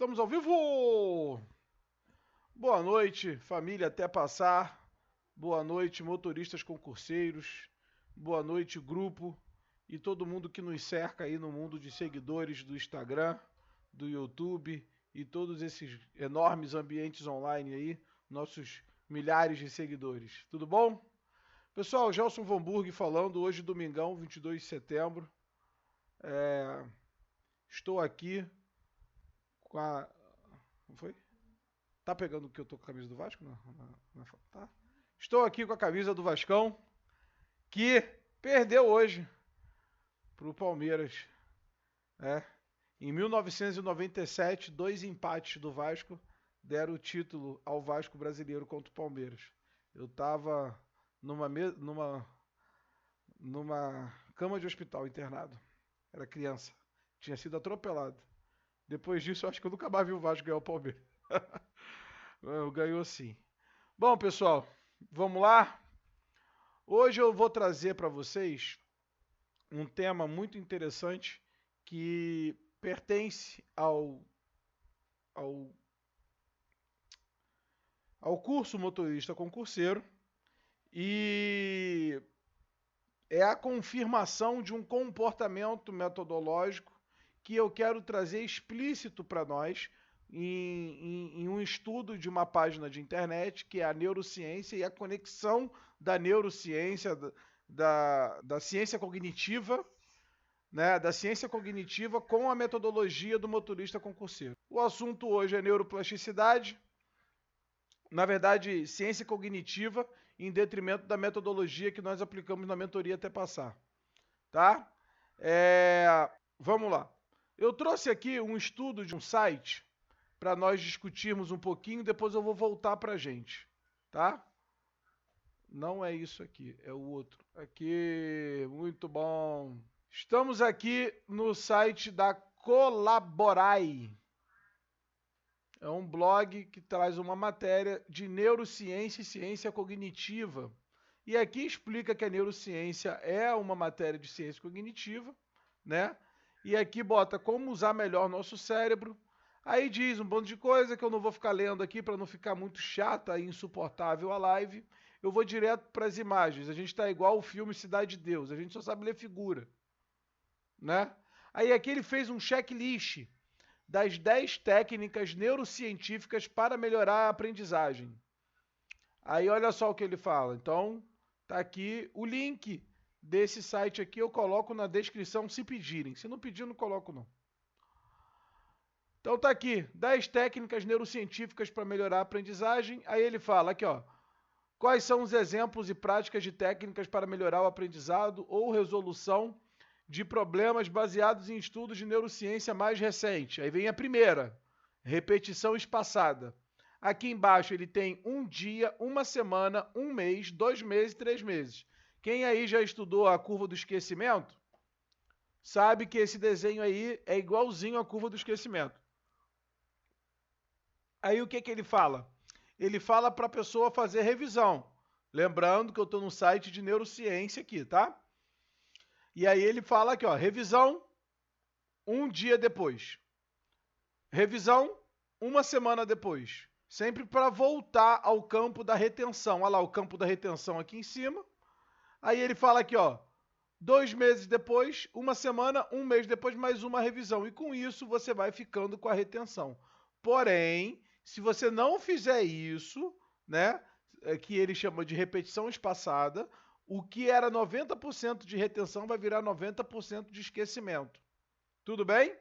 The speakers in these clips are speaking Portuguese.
Estamos ao vivo! Boa noite, família até passar. Boa noite, motoristas concurseiros. Boa noite, grupo e todo mundo que nos cerca aí no mundo de seguidores do Instagram, do YouTube e todos esses enormes ambientes online aí, nossos milhares de seguidores. Tudo bom? Pessoal, Gelson Von Burg falando, hoje domingão, 22 de setembro. Estou aqui com a... Não foi? Tá pegando que eu tô com a camisa do Vasco? Não, tá. Estou aqui com a camisa do Vascão, que perdeu hoje pro Palmeiras. Em 1997, 2 empates do Vasco deram o título ao Vasco brasileiro contra o Palmeiras. Eu tava numa cama de hospital internado. Era criança. Tinha sido atropelado. Depois disso, eu acho que eu nunca mais vi o Vasco ganhar o Palmeiras. Ganhou sim. Bom, pessoal, vamos lá? Hoje eu vou trazer para vocês um tema muito interessante que pertence ao curso motorista concurseiro e é a confirmação de um comportamento metodológico que eu quero trazer explícito para nós em um estudo de uma página de internet, que é a neurociência e a conexão da neurociência, da ciência cognitiva, né, da ciência cognitiva com a metodologia do motorista concurseiro. O assunto hoje é neuroplasticidade, na verdade, ciência cognitiva em detrimento da metodologia que nós aplicamos na mentoria até passar. Tá? Vamos lá. Eu trouxe aqui um estudo de um site para nós discutirmos um pouquinho, depois eu vou voltar para a gente, tá? Não é isso aqui, é o outro. Aqui, muito bom. Estamos aqui no site da Colaborai. É um blog que traz uma matéria de neurociência e ciência cognitiva. E aqui explica que a neurociência é uma matéria de ciência cognitiva, né? E aqui bota como usar melhor nosso cérebro. Aí diz um bando de coisa que eu não vou ficar lendo aqui para não ficar muito chata e insuportável a live. Eu vou direto para as imagens. A gente está igual o filme Cidade de Deus. A gente só sabe ler figura, né? Aí aqui ele fez um checklist das 10 técnicas neurocientíficas para melhorar a aprendizagem. Aí olha só o que ele fala. Então, tá aqui o link desse site aqui, eu coloco na descrição se pedirem. Se não pedir, não coloco não. Então tá aqui, 10 técnicas neurocientíficas para melhorar a aprendizagem. Aí ele fala aqui, ó. Quais são os exemplos e práticas de técnicas para melhorar o aprendizado ou resolução de problemas baseados em estudos de neurociência mais recente? Aí vem a primeira, repetição espaçada. Aqui embaixo ele tem um dia, uma semana, um mês, 2 meses, 3 meses. Quem aí já estudou a curva do esquecimento, sabe que esse desenho aí é igualzinho à curva do esquecimento. Aí o que ele fala? Ele fala para a pessoa fazer revisão. Lembrando que eu estou no site de neurociência aqui, tá? E aí ele fala aqui, ó, revisão um dia depois. Revisão uma semana depois. Sempre para voltar ao campo da retenção. Olha lá o campo da retenção aqui em cima. Aí ele fala aqui, ó, 2 meses depois, uma semana, um mês depois, mais uma revisão. E com isso você vai ficando com a retenção. Porém, se você não fizer isso, né, que ele chama de repetição espaçada, o que era 90% de retenção vai virar 90% de esquecimento. Tudo bem?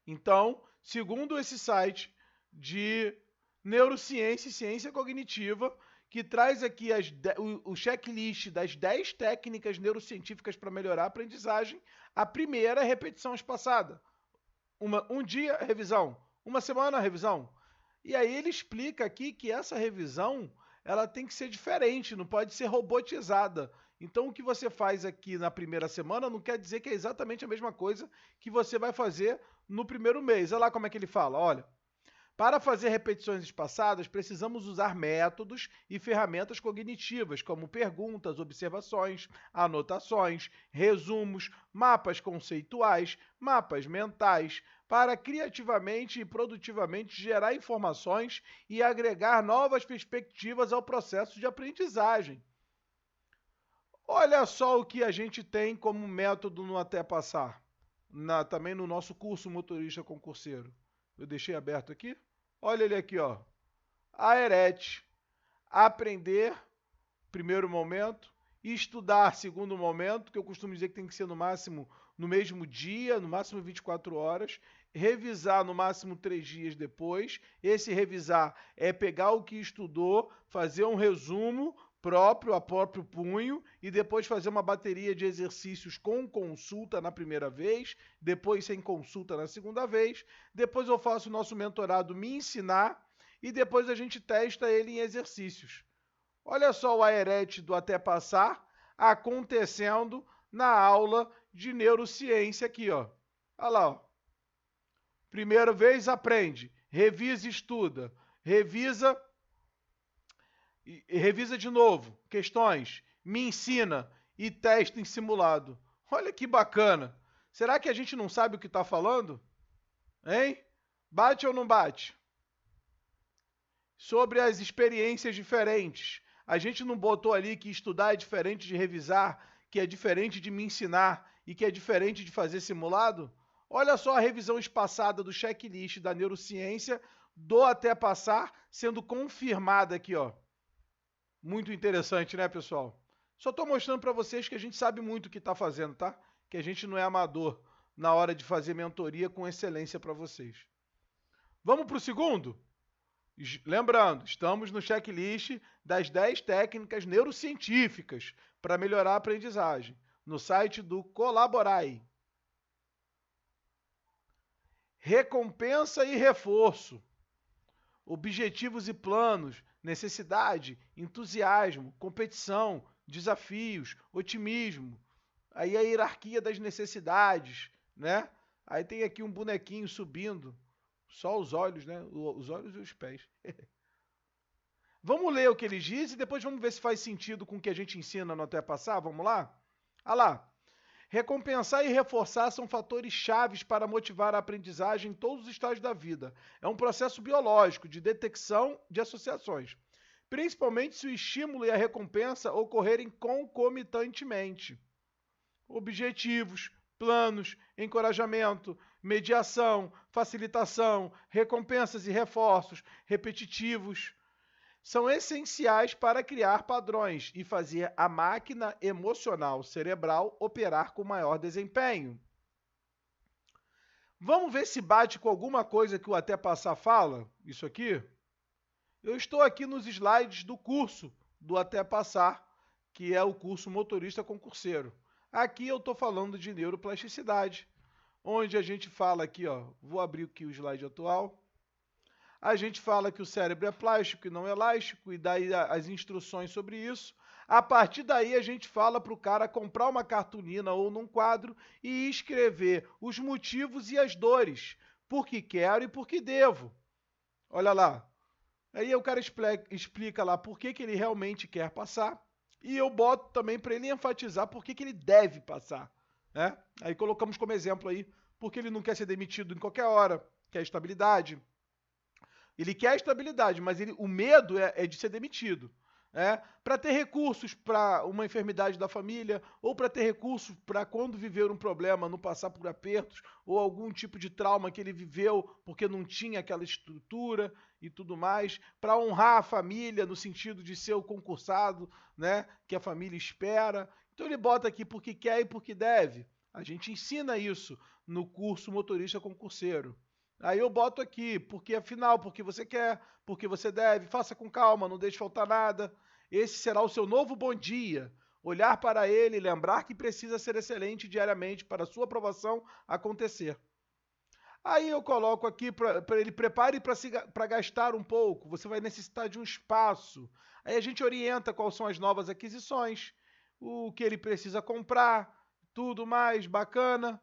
Então, segundo esse site de neurociência e ciência cognitiva, que traz aqui o checklist das 10 técnicas neurocientíficas para melhorar a aprendizagem, a primeira é repetição espaçada. Um dia, revisão. Uma semana, revisão. E aí ele explica aqui que essa revisão ela tem que ser diferente, não pode ser robotizada. Então o que você faz aqui na primeira semana não quer dizer que é exatamente a mesma coisa que você vai fazer no primeiro mês. Olha lá como é que ele fala, olha. Para fazer repetições espaçadas, precisamos usar métodos e ferramentas cognitivas, como perguntas, observações, anotações, resumos, mapas conceituais, mapas mentais, para criativamente e produtivamente gerar informações e agregar novas perspectivas ao processo de aprendizagem. Olha só o que a gente tem como método no Até Passar, também no nosso curso Motorista Concurseiro. Eu deixei aberto aqui. Olha ele aqui, ó. Aerete. Aprender, primeiro momento. Estudar, segundo momento, que eu costumo dizer que tem que ser no máximo no mesmo dia, no máximo 24 horas. Revisar no máximo 3 dias depois. Esse revisar é pegar o que estudou, fazer um resumo próprio, a próprio punho, e depois fazer uma bateria de exercícios com consulta na primeira vez, depois sem consulta na segunda vez, depois eu faço o nosso mentorado me ensinar, e depois a gente testa ele em exercícios. Olha só o Aerete do Até Passar acontecendo na aula de neurociência aqui, ó. Olha lá, ó. Primeira vez aprende, revisa e estuda, revisa de novo, questões, me ensina e testa em simulado. Olha que bacana. Será que a gente não sabe o que está falando? Hein? Bate ou não bate? Sobre as experiências diferentes. A gente não botou ali que estudar é diferente de revisar, que é diferente de me ensinar e que é diferente de fazer simulado? Olha só a revisão espaçada do checklist da neurociência do Até Passar sendo confirmada aqui, ó. Muito interessante, né, pessoal? Só estou mostrando para vocês que a gente sabe muito o que está fazendo, tá? Que a gente não é amador na hora de fazer mentoria com excelência para vocês. Vamos para o segundo? Lembrando, estamos no checklist das 10 técnicas neurocientíficas para melhorar a aprendizagem, no site do Colaborai. Recompensa e reforço. Objetivos e planos, necessidade, entusiasmo, competição, desafios, otimismo. Aí a hierarquia das necessidades, né? Aí tem aqui um bonequinho subindo, só os olhos, né? Os olhos e os pés. Vamos ler o que ele diz e depois vamos ver se faz sentido com o que a gente ensina no Até Passar. Vamos lá? Olha lá. Recompensar e reforçar são fatores chaves para motivar a aprendizagem em todos os estágios da vida. É um processo biológico de detecção de associações, principalmente se o estímulo e a recompensa ocorrerem concomitantemente. Objetivos, planos, encorajamento, mediação, facilitação, recompensas e reforços repetitivos são essenciais para criar padrões e fazer a máquina emocional cerebral operar com maior desempenho. Vamos ver se bate com alguma coisa que o Até Passar fala? Isso aqui? Eu estou aqui nos slides do curso do Até Passar, que é o curso Motorista Concurseiro. Aqui eu estou falando de neuroplasticidade, onde a gente fala aqui, ó, vou abrir aqui o slide atual. A gente fala que o cérebro é plástico e não elástico, e daí as instruções sobre isso. A partir daí a gente fala para o cara comprar uma cartolina ou num quadro e escrever os motivos e as dores, por que quero e por que devo. Olha lá. Aí o cara explica lá por que ele realmente quer passar, e eu boto também para ele enfatizar por que ele deve passar, né? Aí colocamos como exemplo aí, porque ele não quer ser demitido em qualquer hora, quer estabilidade. Ele quer estabilidade, mas o medo é de ser demitido. Para ter recursos para uma enfermidade da família, ou para ter recursos para quando viver um problema, não passar por apertos, ou algum tipo de trauma que ele viveu porque não tinha aquela estrutura e tudo mais, para honrar a família no sentido de ser o concursado, né, que a família espera. Então ele bota aqui porque quer e porque deve. A gente ensina isso no curso Motorista Concurseiro. Aí eu boto aqui, porque afinal, porque você quer, porque você deve, faça com calma, não deixe faltar nada. Esse será o seu novo bom dia. Olhar para ele e lembrar que precisa ser excelente diariamente para a sua aprovação acontecer. Aí eu coloco aqui para ele prepare para gastar um pouco, você vai necessitar de um espaço. Aí a gente orienta quais são as novas aquisições, o que ele precisa comprar, tudo mais, bacana.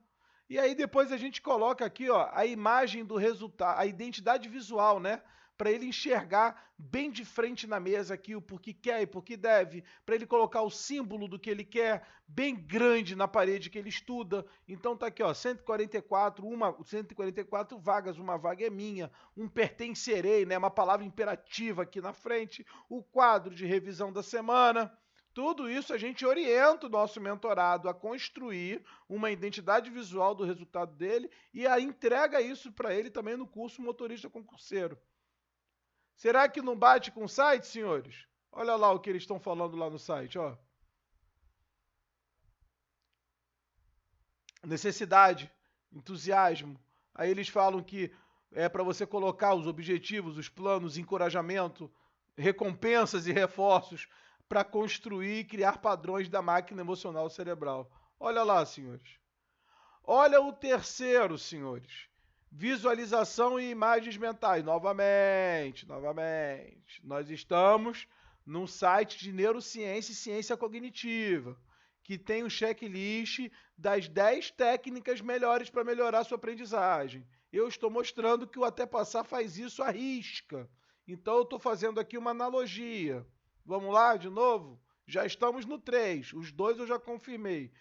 E aí depois a gente coloca aqui, ó, a imagem do resultado, a identidade visual, né? Para ele enxergar bem de frente na mesa aqui o porquê quer e porquê deve, para ele colocar o símbolo do que ele quer bem grande na parede que ele estuda. Então tá aqui, ó, 144 vagas, uma vaga é minha, um pertencerei, né? Uma palavra imperativa aqui na frente, o quadro de revisão da semana. Tudo isso a gente orienta o nosso mentorado a construir uma identidade visual do resultado dele e a entrega isso para ele também no curso Motorista Concurseiro. Será que não bate com o site, senhores? Olha lá o que eles estão falando lá no site, ó. Necessidade, entusiasmo. Aí eles falam que é para você colocar os objetivos, os planos, encorajamento, recompensas e reforços para construir e criar padrões da máquina emocional cerebral. Olha lá, senhores. Olha o terceiro, senhores. Visualização e imagens mentais. Novamente. Nós estamos num site de neurociência e ciência cognitiva, que tem um checklist das 10 técnicas melhores para melhorar sua aprendizagem. Eu estou mostrando que o Até Passar faz isso à risca. Então eu estou fazendo aqui uma analogia. Vamos lá de novo? Já estamos no 3. Os dois eu já confirmei.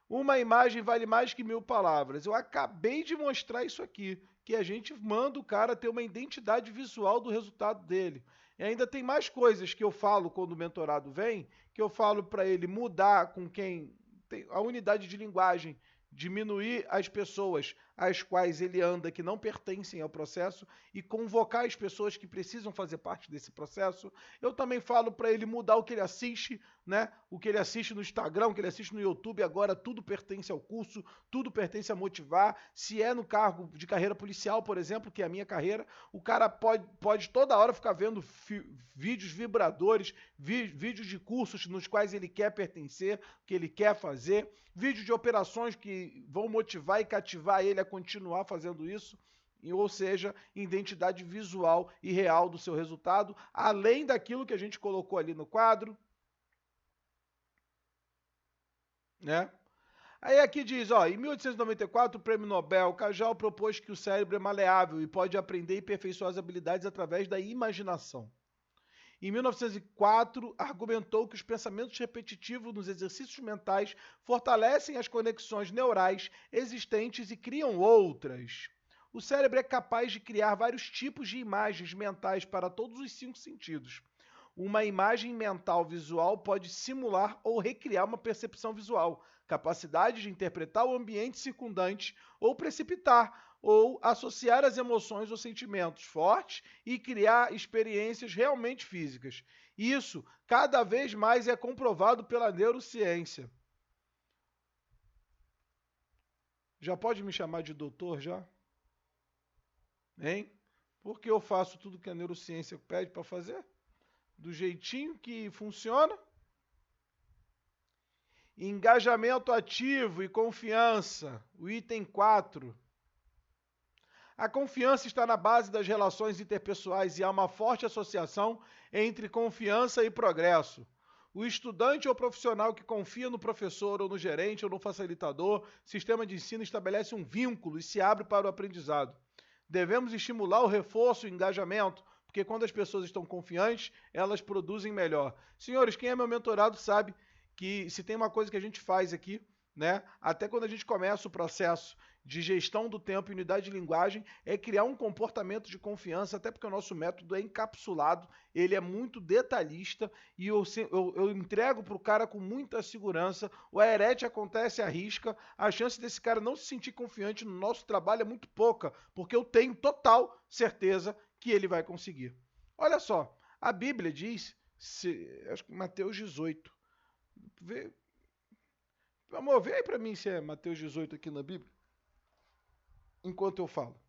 Uma imagem vale mais que 1000 palavras. Eu acabei de mostrar isso aqui, que a gente manda o cara ter uma identidade visual do resultado dele. E ainda tem mais coisas que eu falo quando o mentorado vem, que eu falo para ele mudar com quem tem a unidade de linguagem, diminuir as pessoas às quais ele anda que não pertencem ao processo e convocar as pessoas que precisam fazer parte desse processo. Eu também falo para ele mudar o que ele assiste, né? O que ele assiste no Instagram, o que ele assiste no YouTube, agora tudo pertence ao curso, tudo pertence a motivar. Se é no cargo de carreira policial, por exemplo, que é a minha carreira, o cara pode toda hora ficar vendo vídeos vibradores, vídeos de cursos nos quais ele quer pertencer, que ele quer fazer, vídeos de operações que vão motivar e cativar ele a continuar fazendo isso. Ou seja, identidade visual e real do seu resultado, além daquilo que a gente colocou ali no quadro, né? Aí aqui diz, ó, em 1894, o prêmio Nobel, Cajal propôs que o cérebro é maleável e pode aprender e aperfeiçoar as habilidades através da imaginação. Em 1904, argumentou que os pensamentos repetitivos nos exercícios mentais fortalecem as conexões neurais existentes e criam outras. O cérebro é capaz de criar vários tipos de imagens mentais para todos os 5 sentidos. Uma imagem mental visual pode simular ou recriar uma percepção visual, capacidade de interpretar o ambiente circundante ou precipitar ou associar as emoções ou sentimentos fortes e criar experiências realmente físicas. Isso cada vez mais é comprovado pela neurociência. Já pode me chamar de doutor já? Hein? Porque eu faço tudo que a neurociência pede para fazer? Do jeitinho que funciona? Engajamento ativo e confiança, o item 4. A confiança está na base das relações interpessoais e há uma forte associação entre confiança e progresso. O estudante ou profissional que confia no professor ou no gerente ou no facilitador, sistema de ensino estabelece um vínculo e se abre para o aprendizado. Devemos estimular o reforço e o engajamento, porque quando as pessoas estão confiantes, elas produzem melhor. Senhores, quem é meu mentorado sabe que se tem uma coisa que a gente faz aqui, né? Até quando a gente começa o processo de gestão do tempo e unidade de linguagem, é criar um comportamento de confiança, até porque o nosso método é encapsulado, ele é muito detalhista e eu entrego para o cara com muita segurança. O aerete acontece à risca, a chance desse cara não se sentir confiante no nosso trabalho é muito pouca, porque eu tenho total certeza que ele vai conseguir. Olha só, a Bíblia diz, acho que Mateus 18, amor, vê aí para mim se é Mateus 18 aqui na Bíblia, enquanto eu falo.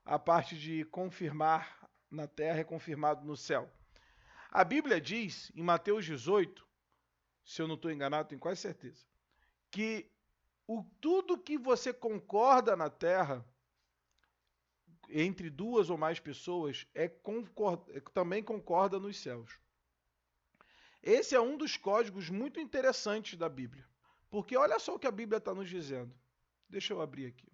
A parte de confirmar na terra é confirmado no céu. A Bíblia diz, em Mateus 18, se eu não estou enganado, tenho quase certeza, que tudo que você concorda na terra, entre duas ou mais pessoas, também concorda nos céus. Esse é um dos códigos muito interessantes da Bíblia. Porque olha só o que a Bíblia está nos dizendo. Deixa eu abrir aqui.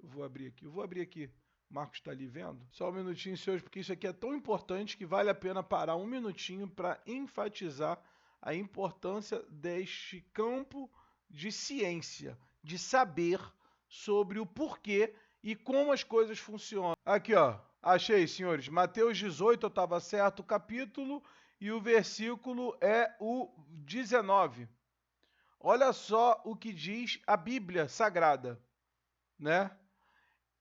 Eu vou abrir aqui. O Marcos está ali vendo? Só um minutinho, senhores, porque isso aqui é tão importante que vale a pena parar um minutinho para enfatizar a importância deste campo de ciência, de saber sobre o porquê e como as coisas funcionam. Aqui, ó. Achei, senhores. Mateus 18, eu estava certo, o capítulo, e o versículo é o 19. Olha só o que diz a Bíblia Sagrada, né?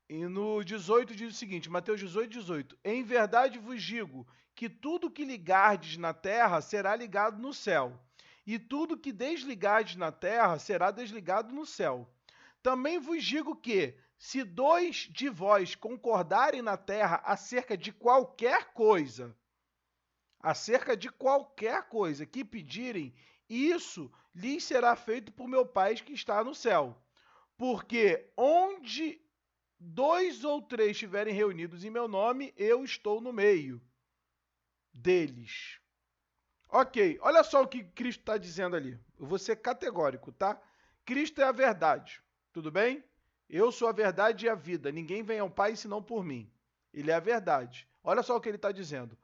E no 18 diz o seguinte, Mateus 18, 18. Em verdade vos digo que tudo que ligardes na terra será ligado no céu, e tudo que desligardes na terra será desligado no céu. Também vos digo que, se dois de vós concordarem na terra acerca de qualquer coisa que pedirem, isso lhes será feito por meu Pai que está no céu. Porque onde 2 ou 3 estiverem reunidos em meu nome, eu estou no meio deles. Ok, olha só o que Cristo está dizendo ali. Eu vou ser categórico, tá? Cristo é a verdade, tudo bem? Eu sou a verdade e a vida. Ninguém vem ao Pai senão por mim. Ele é a verdade. Olha só o que ele está dizendo.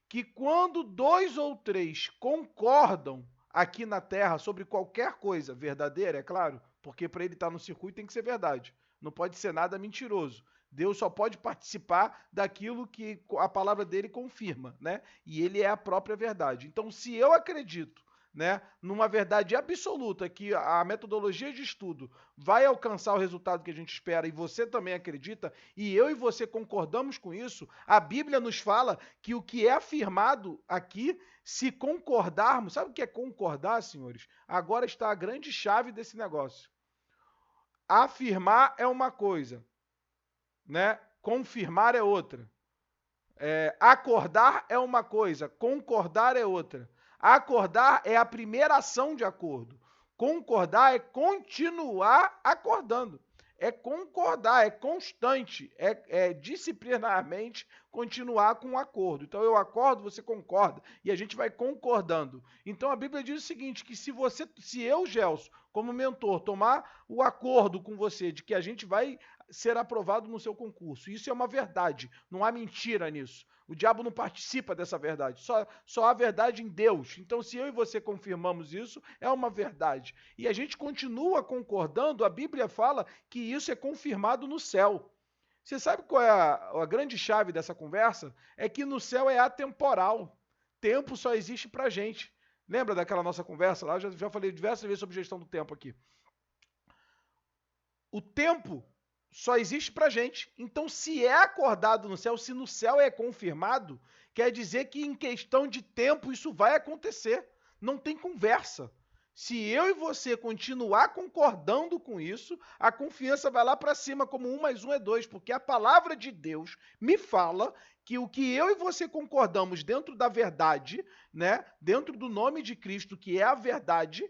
Que quando 2 ou 3 concordam aqui na Terra sobre qualquer coisa verdadeira, é claro, porque para ele estar no circuito tem que ser verdade. Não pode ser nada mentiroso. Deus só pode participar daquilo que a palavra dele confirma, né? E ele é a própria verdade. Então, se eu acredito, né, numa verdade absoluta que a metodologia de estudo vai alcançar o resultado que a gente espera e você também acredita, e eu e você concordamos com isso, a Bíblia nos fala que o que é afirmado aqui, se concordarmos, sabe o que é concordar, senhores? Agora está a grande chave desse negócio. Afirmar é uma coisa, né? Confirmar é outra. Acordar é uma coisa, concordar é outra. Acordar é a primeira ação de acordo. Concordar é continuar acordando. É concordar, é constante, é disciplinarmente continuar com o acordo. Então eu acordo, você concorda, e a gente vai concordando. Então a Bíblia diz o seguinte, que se eu, Gelson, como mentor, tomar o acordo com você de que a gente vai ser aprovado no seu concurso, isso é uma verdade, não há mentira nisso. O diabo não participa dessa verdade, só há verdade em Deus. Então, se eu e você confirmamos isso, é uma verdade. E a gente continua concordando, a Bíblia fala que isso é confirmado no céu. Você sabe qual é a grande chave dessa conversa? É que no céu é atemporal. Tempo só existe pra gente. Lembra daquela nossa conversa lá? Eu já falei diversas vezes sobre gestão do tempo aqui. O tempo só existe pra gente. Então, se é acordado no céu, se no céu é confirmado, quer dizer que em questão de tempo isso vai acontecer. Não tem conversa. Se eu e você continuar concordando com isso, a confiança vai lá para cima como 1 mais 1 é 2, porque a palavra de Deus me fala que o que eu e você concordamos dentro da verdade, né, dentro do nome de Cristo, que é a verdade,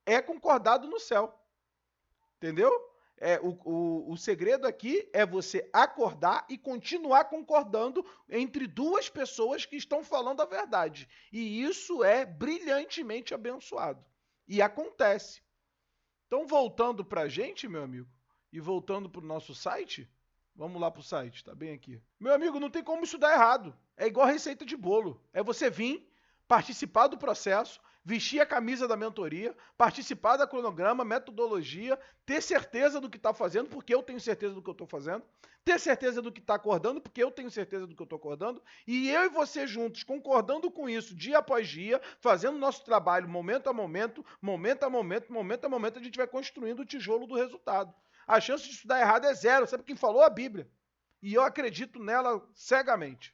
é concordado no céu. Entendeu? O segredo aqui é você acordar e continuar concordando entre duas pessoas que estão falando a verdade. E isso é brilhantemente abençoado. E acontece. Então, voltando para a gente, meu amigo, e voltando para o nosso site, vamos lá para o site, tá bem aqui. Meu amigo, não tem como isso dar errado. É igual receita de bolo. É você vir, participar do processo, vestir a camisa da mentoria, participar da cronograma, metodologia, ter certeza do que está fazendo, porque eu tenho certeza do que eu estou fazendo, ter certeza do que está acordando, porque eu tenho certeza do que eu estou acordando, e eu e você juntos, concordando com isso, dia após dia, fazendo nosso trabalho, momento a momento, a gente vai construindo o tijolo do resultado. A chance disso dar errado é zero, sabe quem falou? A Bíblia. E eu acredito nela cegamente.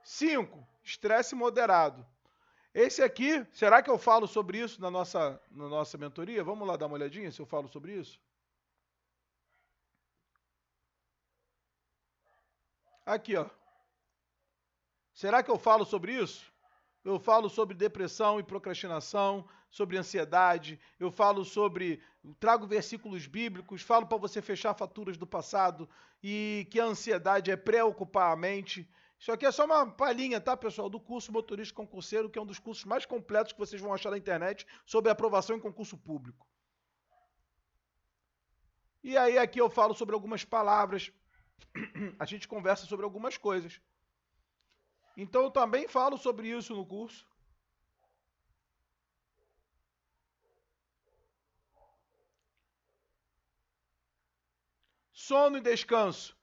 5. Estresse moderado. Esse aqui, será que eu falo sobre isso na nossa mentoria? Vamos lá dar uma olhadinha se eu falo sobre isso? Aqui, ó. Será que eu falo sobre isso? Eu falo sobre depressão e procrastinação, sobre ansiedade, eu falo sobre, trago versículos bíblicos, falo para você fechar faturas do passado e que a ansiedade é preocupar a mente. Isso aqui é só uma palhinha, tá, pessoal, do curso Motorista Concurseiro, que é um dos cursos mais completos que vocês vão achar na internet sobre aprovação em concurso público. E aí aqui eu falo sobre algumas palavras, a gente conversa sobre algumas coisas. Então eu também falo sobre isso no curso. Sono e descanso.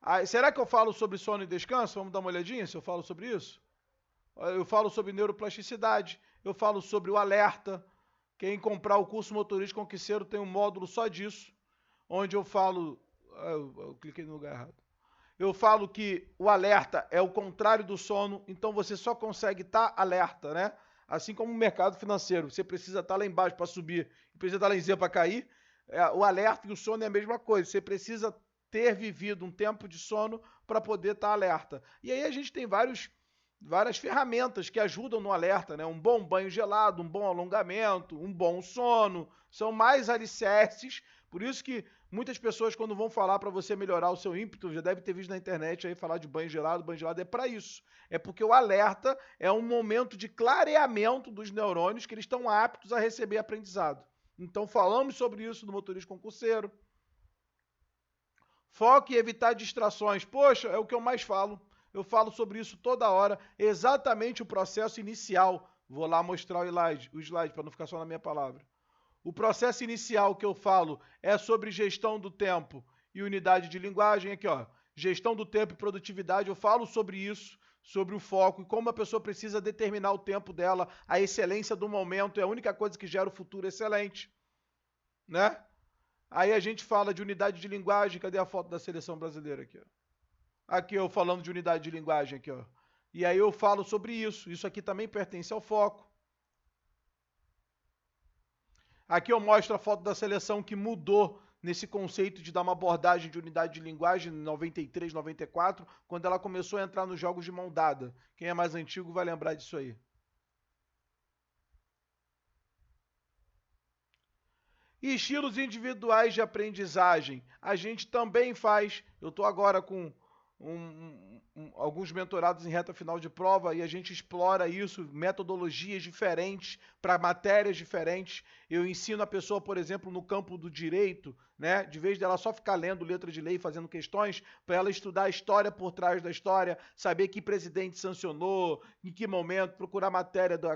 Ah, será que eu falo sobre sono e descanso? Vamos dar uma olhadinha se eu falo sobre isso? Eu falo sobre neuroplasticidade, eu falo sobre o alerta. Quem comprar o curso Motorista Conquisseiro tem um módulo só disso, onde eu falo. Eu cliquei no lugar errado. Eu falo que o alerta é o contrário do sono, então você só consegue estar alerta, né? Assim como o mercado financeiro, você precisa estar lá embaixo para subir e precisa estar lá em cima para cair. O alerta e o sono é a mesma coisa, você precisa ter vivido um tempo de sono para poder estar alerta. E aí a gente tem várias ferramentas que ajudam no alerta, né? Um bom banho gelado, um bom alongamento, um bom sono, são mais alicerces. Por isso que muitas pessoas, quando vão falar para você melhorar o seu ímpeto, já deve ter visto na internet aí falar de banho gelado é para isso. É porque o alerta é um momento de clareamento dos neurônios que eles estão aptos a receber aprendizado. Então falamos sobre isso no motorista concurseiro. Foco e evitar distrações. Poxa, é o que eu mais falo. Eu falo sobre isso toda hora, exatamente o processo inicial. Vou lá mostrar o slide para não ficar só na minha palavra. O processo inicial que eu falo é sobre gestão do tempo e unidade de linguagem. Aqui, ó, gestão do tempo e produtividade. Eu falo sobre isso, sobre o foco e como a pessoa precisa determinar o tempo dela. A excelência do momento é a única coisa que gera o futuro excelente, né? Aí a gente fala de unidade de linguagem. Cadê a foto da seleção brasileira aqui? Ó? Aqui eu falando de unidade de linguagem aqui, ó. E aí eu falo sobre isso. Isso aqui também pertence ao foco. Aqui eu mostro a foto da seleção que mudou nesse conceito de dar uma abordagem de unidade de linguagem em 93, 94, quando ela começou a entrar nos jogos de mão dada. Quem é mais antigo vai lembrar disso aí. E estilos individuais de aprendizagem. A gente também faz. Eu estou agora com alguns mentorados em reta final de prova e a gente explora isso, metodologias diferentes para matérias diferentes. Eu ensino a pessoa, por exemplo, no campo do direito, né? De vez dela só ficar lendo letra de lei, fazendo questões, para ela estudar a história por trás da história, saber que presidente sancionou, em que momento, procurar matéria do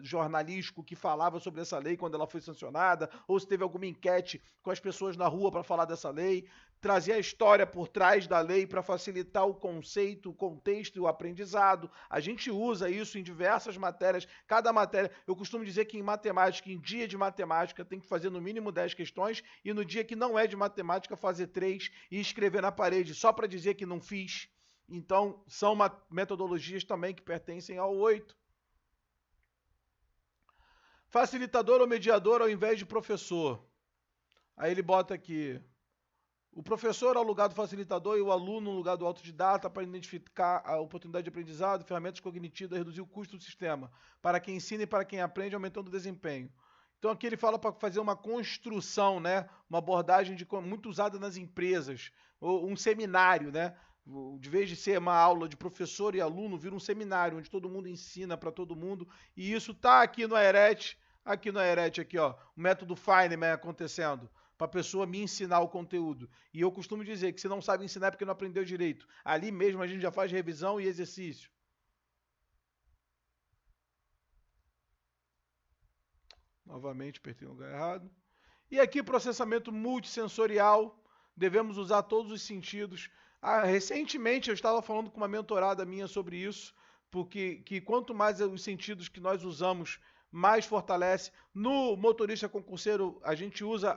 jornalístico que falava sobre essa lei quando ela foi sancionada, ou se teve alguma enquete com as pessoas na rua para falar dessa lei, trazer a história por trás da lei para facilitar o conceito, o contexto e o aprendizado. A gente usa isso em diversas matérias. Cada matéria, eu costumo dizer que em matemática, em dia de matemática, tem que fazer no mínimo 10 questões e no dia que não é de matemática, fazer 3 e escrever na parede só para dizer que não fiz. Então, são metodologias também que pertencem ao 8. Facilitador ou mediador ao invés de professor. Aí ele bota aqui: o professor ao lugar do facilitador e o aluno no lugar do autodidata para identificar a oportunidade de aprendizado, ferramentas cognitivas, reduzir o custo do sistema, para quem ensina e para quem aprende, aumentando o desempenho. Então aqui ele fala para fazer uma construção, né? Uma abordagem muito usada nas empresas, ou um seminário, né? De vez de ser uma aula de professor e aluno, vira um seminário onde todo mundo ensina para todo mundo. E isso tá aqui no Aerete, aqui ó, o método Feynman acontecendo para a pessoa me ensinar o conteúdo. E eu costumo dizer que se não sabe ensinar é porque não aprendeu direito. Ali mesmo a gente já faz revisão e exercício. Novamente, apertei no lugar errado. E aqui, processamento multissensorial. Devemos usar todos os sentidos. Recentemente eu estava falando com uma mentorada minha sobre isso, porque que quanto mais os sentidos que nós usamos, mais fortalece. No motorista concurseiro, a gente usa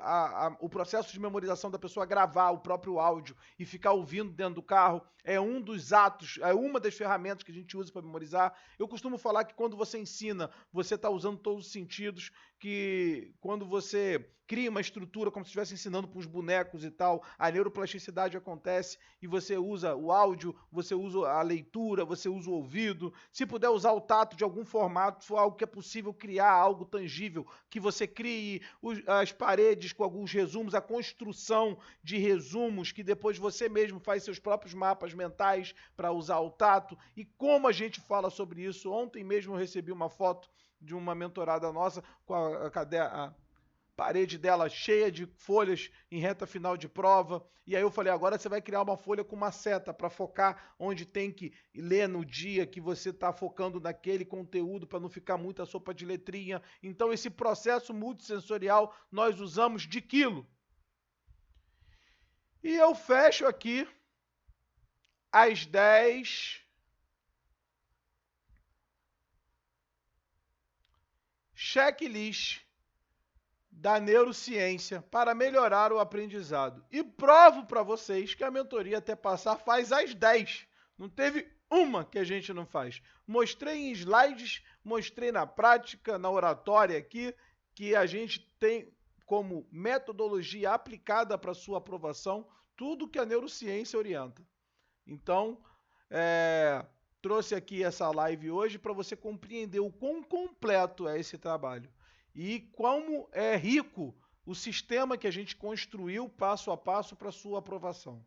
o processo de memorização da pessoa gravar o próprio áudio e ficar ouvindo dentro do carro. É um dos atos, é uma das ferramentas que a gente usa para memorizar. Eu costumo falar que quando você ensina, você está usando todos os sentidos, que quando você cria uma estrutura como se estivesse ensinando para os bonecos e tal, a neuroplasticidade acontece e você usa o áudio, você usa a leitura, você usa o ouvido. Se puder usar o tato de algum formato, for algo que é possível criar, algo tangível, que você crie as paredes com alguns resumos, a construção de resumos que depois você mesmo faz seus próprios mapas mentais para usar o tato. E como a gente fala sobre isso, ontem mesmo eu recebi uma foto de uma mentorada nossa com a parede dela cheia de folhas em reta final de prova. E aí eu falei, agora você vai criar uma folha com uma seta para focar onde tem que ler no dia que você está focando naquele conteúdo para não ficar muita sopa de letrinha. Então esse processo multissensorial nós usamos de quilo. E eu fecho aqui às 10. Checklist da neurociência para melhorar o aprendizado. E provo para vocês que a mentoria Até Passar faz às 10. Não teve uma que a gente não faz. Mostrei em slides, mostrei na prática, na oratória aqui, que a gente tem como metodologia aplicada para sua aprovação tudo que a neurociência orienta. Então, trouxe aqui essa live hoje para você compreender o quão completo é esse trabalho e como é rico o sistema que a gente construiu passo a passo para sua aprovação.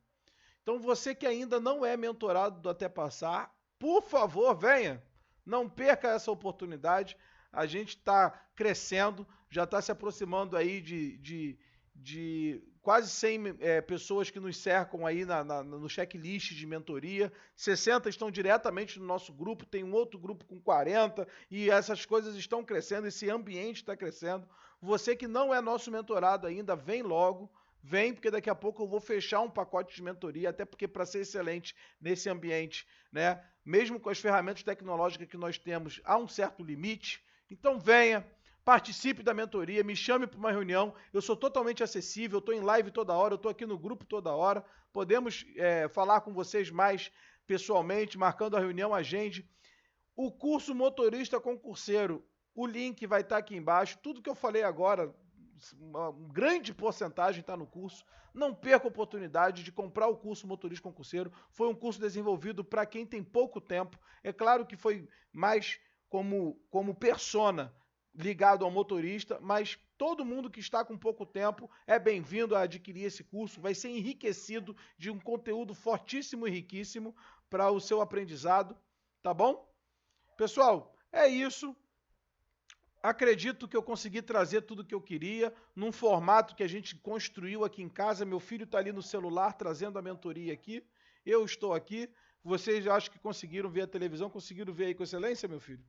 Então, você que ainda não é mentorado do Até Passar, por favor, venha. Não perca essa oportunidade. A gente está crescendo, já está se aproximando aí de quase 100 pessoas que nos cercam aí no checklist de mentoria. 60 estão diretamente no nosso grupo, tem um outro grupo com 40 e essas coisas estão crescendo, esse ambiente está crescendo. Você que não é nosso mentorado ainda, vem logo. Vem, porque daqui a pouco eu vou fechar um pacote de mentoria, até porque para ser excelente nesse ambiente, né, mesmo com as ferramentas tecnológicas que nós temos, há um certo limite. Então venha, participe da mentoria, me chame para uma reunião, eu sou totalmente acessível, eu estou em live toda hora, eu estou aqui no grupo toda hora, podemos falar com vocês mais pessoalmente, marcando a reunião, agende. O curso Motorista Concurseiro, o link vai estar aqui embaixo, tudo que eu falei agora, uma grande porcentagem está no curso. Não perca a oportunidade de comprar o curso Motorista Concurseiro. Foi um curso desenvolvido para quem tem pouco tempo. É claro que foi mais como persona ligado ao motorista, mas todo mundo que está com pouco tempo é bem-vindo a adquirir esse curso. Vai ser enriquecido de um conteúdo fortíssimo e riquíssimo para o seu aprendizado, tá bom? Pessoal, é isso. Acredito que eu consegui trazer tudo o que eu queria, num formato que a gente construiu aqui em casa. Meu filho está ali no celular trazendo a mentoria aqui. Eu estou aqui. Vocês acho que conseguiram ver a televisão, conseguiram ver aí com excelência, meu filho?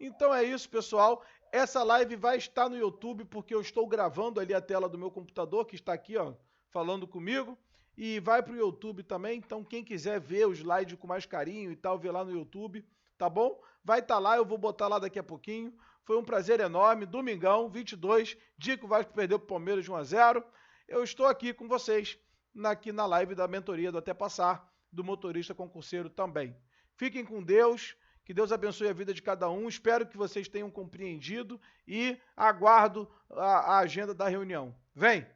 Então é isso, pessoal. Essa live vai estar no YouTube, porque eu estou gravando ali a tela do meu computador, que está aqui, ó, falando comigo. E vai para o YouTube também. Então quem quiser ver o slide com mais carinho e tal, vê lá no YouTube, tá bom? Vai estar lá, eu vou botar lá daqui a pouquinho. Foi um prazer enorme. Domingão, 22, dia que o Vasco perdeu para o Palmeiras de 1-0. Eu estou aqui com vocês aqui na live da mentoria do Até Passar, do Motorista Concurseiro também. Fiquem com Deus, que Deus abençoe a vida de cada um. Espero que vocês tenham compreendido e aguardo a agenda da reunião. Vem!